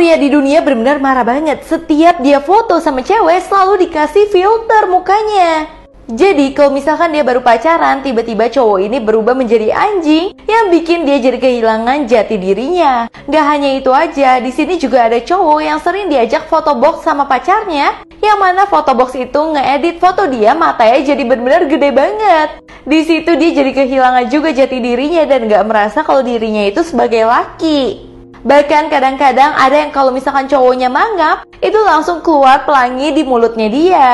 pria di dunia benar-benar marah banget. Setiap dia foto sama cewek selalu dikasih filter mukanya. Jadi kalau misalkan dia baru pacaran, tiba-tiba cowok ini berubah menjadi anjing yang bikin dia jadi kehilangan jati dirinya. Gak hanya itu aja, di sini juga ada cowok yang sering diajak foto box sama pacarnya, yang mana foto box itu ngeedit foto dia matanya jadi benar-benar gede banget. Di situ dia jadi kehilangan juga jati dirinya dan gak merasa kalau dirinya itu sebagai laki. Bahkan kadang-kadang ada yang kalau misalkan cowoknya mangap, itu langsung keluar pelangi di mulutnya dia.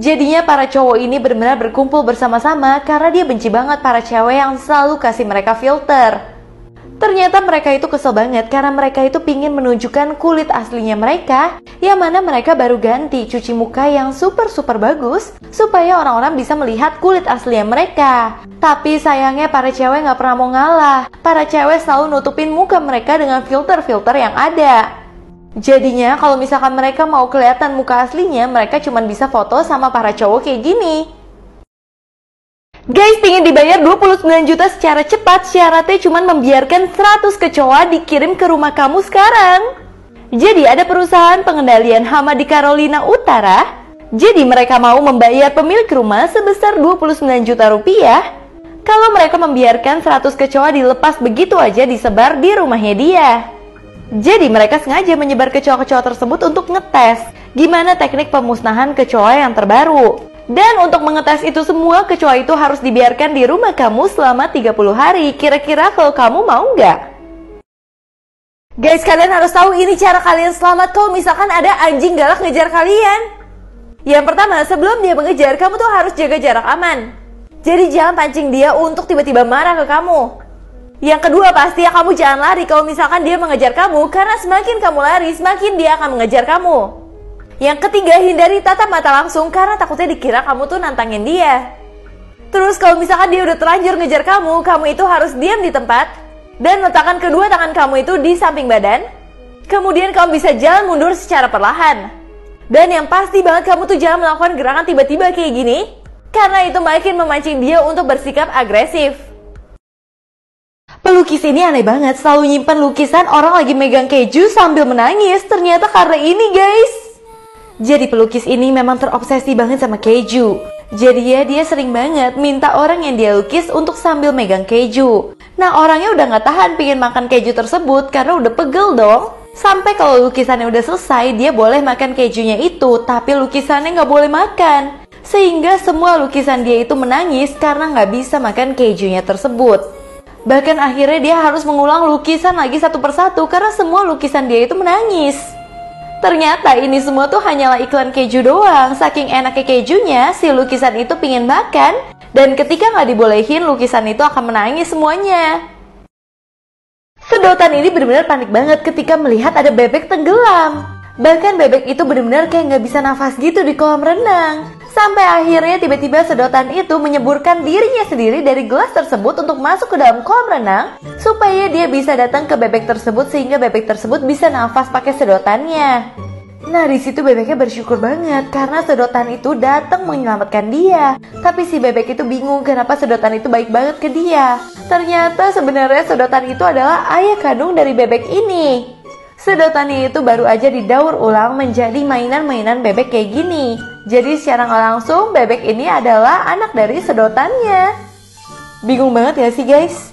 Jadinya para cowok ini benar-benar berkumpul bersama-sama karena dia benci banget para cewek yang selalu kasih mereka filter. Ternyata mereka itu kesel banget karena mereka itu pingin menunjukkan kulit aslinya mereka, yang mana mereka baru ganti cuci muka yang super bagus supaya orang-orang bisa melihat kulit aslinya mereka. Tapi sayangnya para cewek gak pernah mau ngalah. Para cewek selalu nutupin muka mereka dengan filter-filter yang ada. Jadinya kalau misalkan mereka mau kelihatan muka aslinya, mereka cuma bisa foto sama para cowok kayak gini. Guys, pingin dibayar 29 juta secara cepat, syaratnya cuma membiarkan 100 kecoa dikirim ke rumah kamu sekarang. Jadi ada perusahaan pengendalian hama di Carolina Utara. Jadi mereka mau membayar pemilik rumah sebesar 29 juta rupiah kalau mereka membiarkan 100 kecoa dilepas begitu aja disebar di rumahnya dia. Jadi mereka sengaja menyebar kecoa-kecoa tersebut untuk ngetes gimana teknik pemusnahan kecoa yang terbaru. Dan untuk mengetes itu semua, kecoa itu harus dibiarkan di rumah kamu selama 30 hari. Kira-kira kalau kamu mau nggak? Guys, kalian harus tahu ini cara kalian selamat kalau misalkan ada anjing galak ngejar kalian. Yang pertama, sebelum dia mengejar, kamu tuh harus jaga jarak aman. Jadi jangan pancing dia untuk tiba-tiba marah ke kamu. Yang kedua, pasti ya kamu jangan lari kalau misalkan dia mengejar kamu, karena semakin kamu lari, semakin dia akan mengejar kamu. Yang ketiga, hindari tatap mata langsung karena takutnya dikira kamu tuh nantangin dia. Terus kalau misalkan dia udah terlanjur ngejar kamu, kamu itu harus diam di tempat dan letakkan kedua tangan kamu itu di samping badan. Kemudian kamu bisa jalan mundur secara perlahan. Dan yang pasti banget, kamu tuh jangan melakukan gerakan tiba-tiba kayak gini, karena itu makin memancing dia untuk bersikap agresif. Pelukis ini aneh banget, selalu nyimpan lukisan orang lagi megang keju sambil menangis. Ternyata karena ini guys. Jadi pelukis ini memang terobsesi banget sama keju. Jadi ya dia sering banget minta orang yang dia lukis untuk sambil megang keju. Nah orangnya udah gak tahan pingin makan keju tersebut karena udah pegel dong. Sampai kalau lukisannya udah selesai, dia boleh makan kejunya itu, tapi lukisannya gak boleh makan. Sehingga semua lukisan dia itu menangis karena gak bisa makan kejunya tersebut. Bahkan akhirnya dia harus mengulang lukisan lagi satu persatu karena semua lukisan dia itu menangis. Ternyata ini semua tuh hanyalah iklan keju doang. Saking enaknya kejunya, si lukisan itu pingin makan, dan ketika nggak dibolehin, lukisan itu akan menangis semuanya. Sedotan ini benar-benar panik banget ketika melihat ada bebek tenggelam. Bahkan bebek itu benar-benar kayak nggak bisa nafas gitu di kolam renang. Sampai akhirnya tiba-tiba sedotan itu menyeburkan dirinya sendiri dari gelas tersebut untuk masuk ke dalam kolam renang supaya dia bisa datang ke bebek tersebut sehingga bebek tersebut bisa nafas pakai sedotannya. Nah di situ bebeknya bersyukur banget karena sedotan itu datang menyelamatkan dia. Tapi si bebek itu bingung kenapa sedotan itu baik banget ke dia. Ternyata sebenarnya sedotan itu adalah ayah kandung dari bebek ini. Sedotannya itu baru aja didaur ulang menjadi mainan-mainan bebek kayak gini. Jadi secara nggak langsung bebek ini adalah anak dari sedotannya. Bingung banget ya sih guys?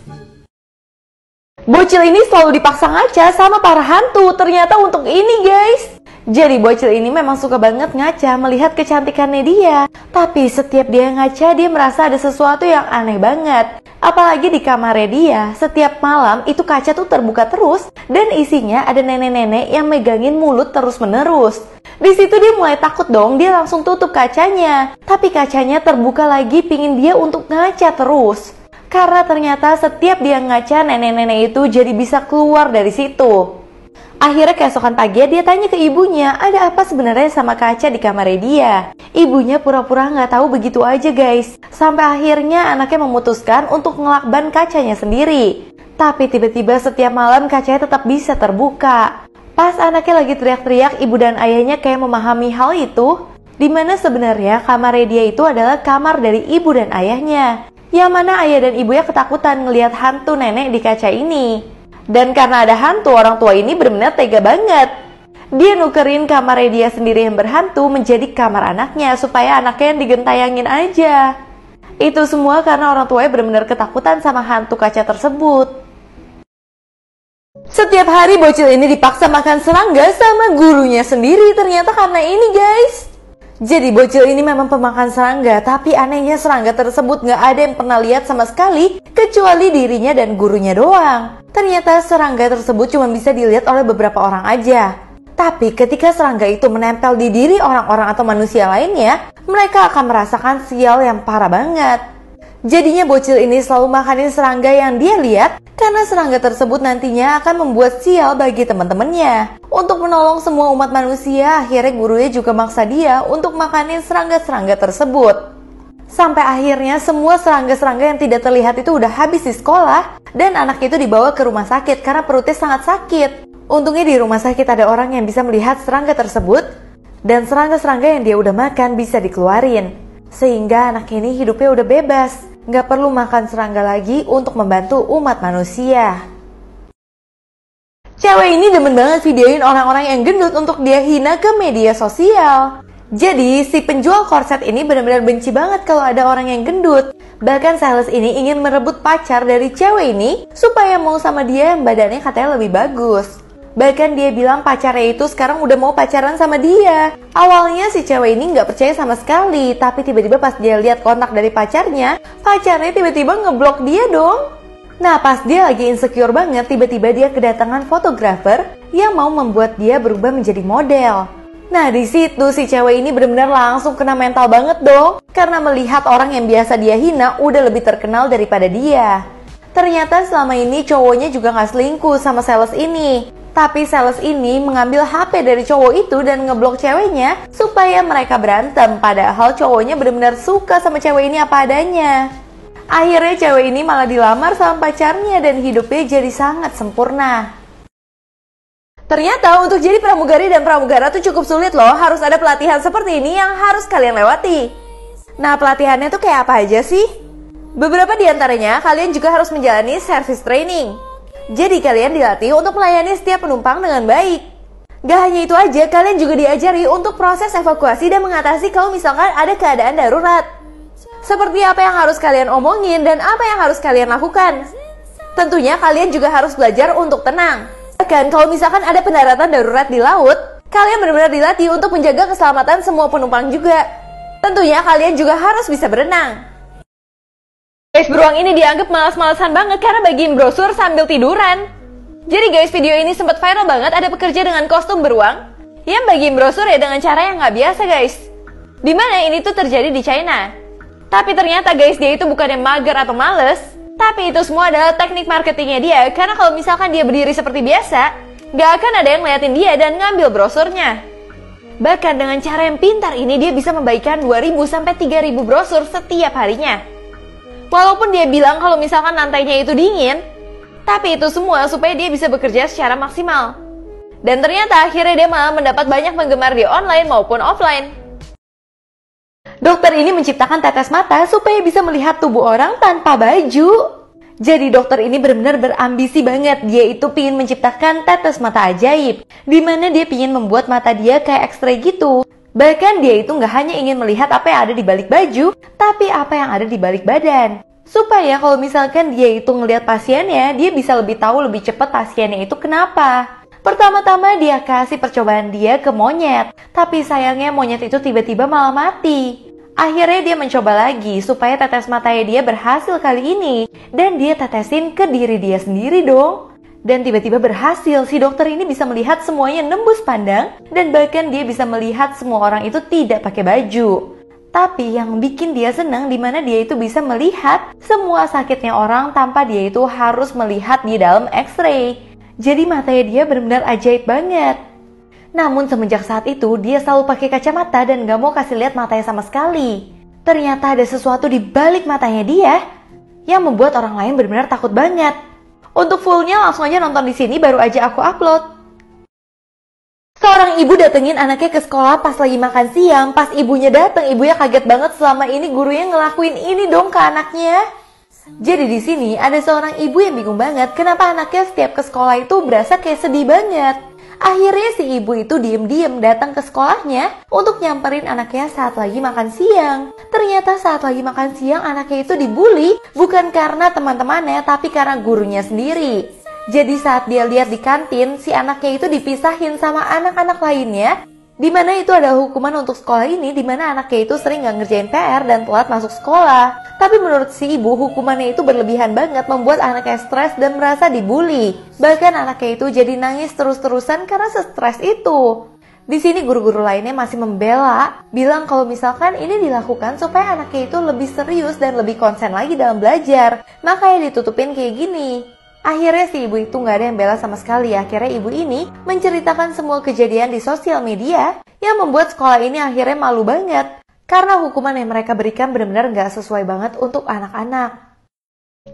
Bocil ini selalu dipaksa ngaca sama para hantu. Ternyata untuk ini guys. Jadi bocil ini memang suka banget ngaca melihat kecantikannya dia. Tapi setiap dia ngaca, dia merasa ada sesuatu yang aneh banget. Apalagi di kamarnya dia, setiap malam itu kaca tuh terbuka terus dan isinya ada nenek-nenek yang megangin mulut terus-menerus. Di situ dia mulai takut dong, dia langsung tutup kacanya. Tapi kacanya terbuka lagi pingin dia untuk ngaca terus. Karena ternyata setiap dia ngaca, nenek-nenek itu jadi bisa keluar dari situ. Akhirnya keesokan pagi dia tanya ke ibunya, ada apa sebenarnya sama kaca di kamarnya dia. Ibunya pura-pura nggak tahu begitu aja guys. Sampai akhirnya anaknya memutuskan untuk ngelakban kacanya sendiri. Tapi tiba-tiba setiap malam kacanya tetap bisa terbuka. Pas anaknya lagi teriak-teriak, ibu dan ayahnya kayak memahami hal itu, dimana sebenarnya kamarnya dia itu adalah kamar dari ibu dan ayahnya. Yang mana ayah dan ibunya ketakutan ngelihat hantu nenek di kaca ini. Dan karena ada hantu, orang tua ini benar-benar tega banget. Dia nukerin kamar dia sendiri yang berhantu menjadi kamar anaknya supaya anaknya yang digentayangin aja. Itu semua karena orang tuanya benar-benar ketakutan sama hantu kaca tersebut. Setiap hari bocil ini dipaksa makan serangga sama gurunya sendiri ternyata karena ini guys. Jadi bocil ini memang pemakan serangga, tapi anehnya serangga tersebut gak ada yang pernah lihat sama sekali kecuali dirinya dan gurunya doang. Ternyata serangga tersebut cuma bisa dilihat oleh beberapa orang aja. Tapi ketika serangga itu menempel di diri orang-orang atau manusia lainnya, mereka akan merasakan sial yang parah banget. Jadinya bocil ini selalu makanin serangga yang dia lihat karena serangga tersebut nantinya akan membuat sial bagi teman-temannya. Untuk menolong semua umat manusia, akhirnya gurunya juga maksa dia untuk makanin serangga-serangga tersebut. Sampai akhirnya semua serangga-serangga yang tidak terlihat itu udah habis di sekolah dan anak itu dibawa ke rumah sakit karena perutnya sangat sakit. Untungnya di rumah sakit ada orang yang bisa melihat serangga tersebut dan serangga-serangga yang dia udah makan bisa dikeluarin. Sehingga anak ini hidupnya udah bebas. Nggak perlu makan serangga lagi untuk membantu umat manusia. Cewek ini demen banget videoin orang-orang yang gendut untuk dia hina ke media sosial. Jadi si penjual korset ini benar-benar benci banget kalau ada orang yang gendut. Bahkan sales ini ingin merebut pacar dari cewek ini supaya mau sama dia yang badannya katanya lebih bagus. Bahkan dia bilang pacarnya itu sekarang udah mau pacaran sama dia. Awalnya si cewek ini nggak percaya sama sekali, tapi tiba-tiba pas dia lihat kontak dari pacarnya tiba-tiba ngeblok dia dong. Nah pas dia lagi insecure banget, tiba-tiba dia kedatangan fotografer yang mau membuat dia berubah menjadi model. Nah di situ si cewek ini benar-benar langsung kena mental banget dong, karena melihat orang yang biasa dia hina udah lebih terkenal daripada dia. Ternyata selama ini cowoknya juga nggak selingkuh sama sales ini. Tapi sales ini mengambil HP dari cowok itu dan ngeblok ceweknya supaya mereka berantem. Padahal cowoknya benar-benar suka sama cewek ini apa adanya. Akhirnya cewek ini malah dilamar sama pacarnya dan hidupnya jadi sangat sempurna. Ternyata untuk jadi pramugari dan pramugara tuh cukup sulit loh. Harus ada pelatihan seperti ini yang harus kalian lewati. Nah pelatihannya tuh kayak apa aja sih? Beberapa diantaranya kalian juga harus menjalani service training. Jadi kalian dilatih untuk melayani setiap penumpang dengan baik. Gak hanya itu aja, kalian juga diajari untuk proses evakuasi dan mengatasi kalau misalkan ada keadaan darurat. Seperti apa yang harus kalian omongin dan apa yang harus kalian lakukan. Tentunya kalian juga harus belajar untuk tenang. Bahkan kalau misalkan ada pendaratan darurat di laut, kalian benar-benar dilatih untuk menjaga keselamatan semua penumpang juga. Tentunya kalian juga harus bisa berenang. Guys, beruang ini dianggap malas-malasan banget karena bagiin brosur sambil tiduran. Jadi guys, video ini sempat viral banget. Ada pekerja dengan kostum beruang yang bagiin brosur ya dengan cara yang nggak biasa guys. Dimana ini tuh terjadi di China. Tapi ternyata guys, dia itu bukan yang mager atau males. Tapi itu semua adalah teknik marketingnya dia. Karena kalau misalkan dia berdiri seperti biasa, nggak akan ada yang ngeliatin dia dan ngambil brosurnya. Bahkan dengan cara yang pintar ini, dia bisa membagikan 2.000 sampai 3.000 brosur setiap harinya. Walaupun dia bilang kalau misalkan lantainya itu dingin, tapi itu semua supaya dia bisa bekerja secara maksimal. Dan ternyata akhirnya dia malah mendapat banyak penggemar di online maupun offline. Dokter ini menciptakan tetes mata supaya bisa melihat tubuh orang tanpa baju. Jadi dokter ini benar-benar berambisi banget. Dia itu pingin menciptakan tetes mata ajaib, dimana dia pingin membuat mata dia kayak X-ray gitu. Bahkan dia itu nggak hanya ingin melihat apa yang ada di balik baju, tapi apa yang ada di balik badan. Supaya kalau misalkan dia itu ngelihat pasiennya, dia bisa lebih tahu lebih cepat pasiennya itu kenapa. Pertama-tama dia kasih percobaan dia ke monyet, tapi sayangnya monyet itu tiba-tiba malah mati. Akhirnya dia mencoba lagi supaya tetes matanya dia berhasil kali ini. Dan dia tetesin ke diri dia sendiri dong. Dan tiba-tiba berhasil, si dokter ini bisa melihat semuanya nembus pandang dan bahkan dia bisa melihat semua orang itu tidak pakai baju. Tapi yang bikin dia senang dimana dia itu bisa melihat semua sakitnya orang tanpa dia itu harus melihat di dalam X-ray. Jadi matanya dia benar-benar ajaib banget. Namun semenjak saat itu dia selalu pakai kacamata dan gak mau kasih lihat matanya sama sekali. Ternyata ada sesuatu di balik matanya dia yang membuat orang lain benar-benar takut banget. Untuk fullnya langsung aja nonton di sini, baru aja aku upload. Seorang ibu datengin anaknya ke sekolah pas lagi makan siang. Pas ibunya dateng, ibunya kaget banget selama ini gurunya ngelakuin ini dong ke anaknya. Jadi di sini ada seorang ibu yang bingung banget kenapa anaknya setiap ke sekolah itu berasa kayak sedih banget. Akhirnya si ibu itu diem-diem datang ke sekolahnya untuk nyamperin anaknya saat lagi makan siang. Ternyata saat lagi makan siang anaknya itu dibully bukan karena teman-temannya tapi karena gurunya sendiri. Jadi saat dia lihat di kantin, si anaknya itu dipisahin sama anak-anak lainnya, dimana itu adalah hukuman untuk sekolah ini, dimana anaknya itu sering gak ngerjain PR dan telat masuk sekolah. Tapi menurut si ibu, hukumannya itu berlebihan banget, membuat anaknya stres dan merasa dibully. Bahkan anaknya itu jadi nangis terus-terusan karena stres itu. Di sini guru-guru lainnya masih membela, bilang kalau misalkan ini dilakukan supaya anaknya itu lebih serius dan lebih konsen lagi dalam belajar. Makanya ditutupin kayak gini. Akhirnya si ibu itu gak ada yang bela sama sekali. Akhirnya ibu ini menceritakan semua kejadian di sosial media yang membuat sekolah ini akhirnya malu banget. Karena hukuman yang mereka berikan benar-benar gak sesuai banget untuk anak-anak.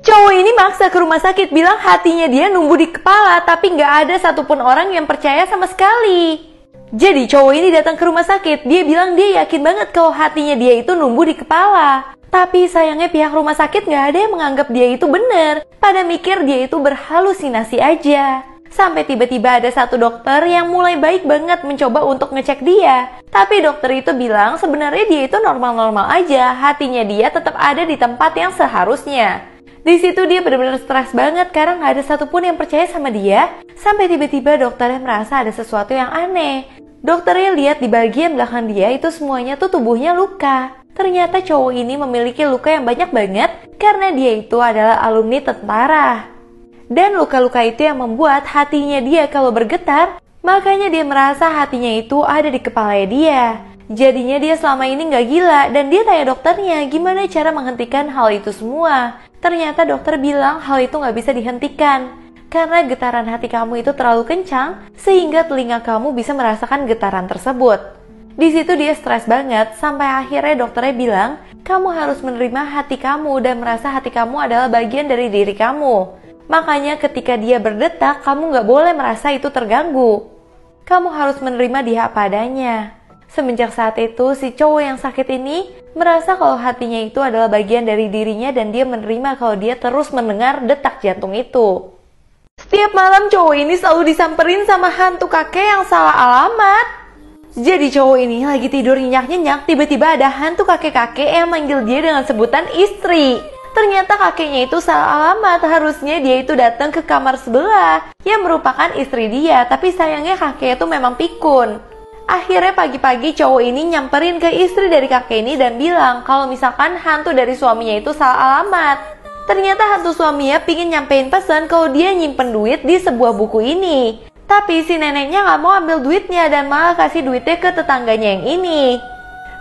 Cowok ini maksa ke rumah sakit, bilang hatinya dia numbuh di kepala, tapi gak ada satupun orang yang percaya sama sekali. Jadi cowok ini datang ke rumah sakit, dia bilang dia yakin banget kalau hatinya dia itu numbuh di kepala. Tapi sayangnya pihak rumah sakit gak ada yang menganggap dia itu benar. Pada mikir dia itu berhalusinasi aja. Sampai tiba-tiba ada satu dokter yang mulai baik banget mencoba untuk ngecek dia. Tapi dokter itu bilang sebenarnya dia itu normal-normal aja. Hatinya dia tetap ada di tempat yang seharusnya. Di situ dia benar-benar stres banget karena gak ada satupun yang percaya sama dia. Sampai tiba-tiba dokternya merasa ada sesuatu yang aneh. Dokternya lihat di bagian belakang dia itu semuanya tuh tubuhnya luka. Ternyata cowok ini memiliki luka yang banyak banget karena dia itu adalah alumni tentara. Dan luka-luka itu yang membuat hatinya dia kalau bergetar, makanya dia merasa hatinya itu ada di kepala dia. Jadinya dia selama ini gak gila dan dia tanya dokternya gimana cara menghentikan hal itu semua. Ternyata dokter bilang hal itu gak bisa dihentikan. Karena getaran hati kamu itu terlalu kencang sehingga telinga kamu bisa merasakan getaran tersebut. Di situ dia stres banget sampai akhirnya dokternya bilang, kamu harus menerima hati kamu dan merasa hati kamu adalah bagian dari diri kamu. Makanya ketika dia berdetak, kamu gak boleh merasa itu terganggu. Kamu harus menerima dia apa adanya. Semenjak saat itu, si cowok yang sakit ini merasa kalau hatinya itu adalah bagian dari dirinya dan dia menerima kalau dia terus mendengar detak jantung itu. Setiap malam cowok ini selalu disamperin sama hantu kakek yang salah alamat. Jadi cowok ini lagi tidur nyenyak-nyenyak, tiba-tiba ada hantu kakek-kakek yang manggil dia dengan sebutan istri. Ternyata kakeknya itu salah alamat, harusnya dia itu datang ke kamar sebelah yang merupakan istri dia, tapi sayangnya kakeknya itu memang pikun. Akhirnya pagi-pagi cowok ini nyamperin ke istri dari kakek ini dan bilang kalau misalkan hantu dari suaminya itu salah alamat. Ternyata hantu suaminya pingin nyampein pesan kalau dia nyimpen duit di sebuah buku ini. Tapi si neneknya gak mau ambil duitnya dan malah kasih duitnya ke tetangganya yang ini.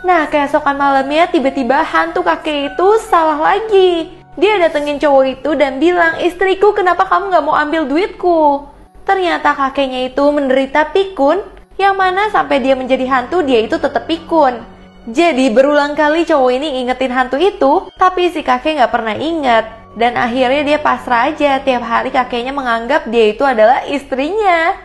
Nah, keesokan malamnya tiba-tiba hantu kakek itu salah lagi. Dia datengin cowok itu dan bilang, istriku kenapa kamu gak mau ambil duitku? Ternyata kakeknya itu menderita pikun, yang mana sampai dia menjadi hantu dia itu tetap pikun. Jadi berulang kali cowok ini ingetin hantu itu, tapi si kakek gak pernah inget. Dan akhirnya dia pasrah aja, tiap hari kakeknya menganggap dia itu adalah istrinya.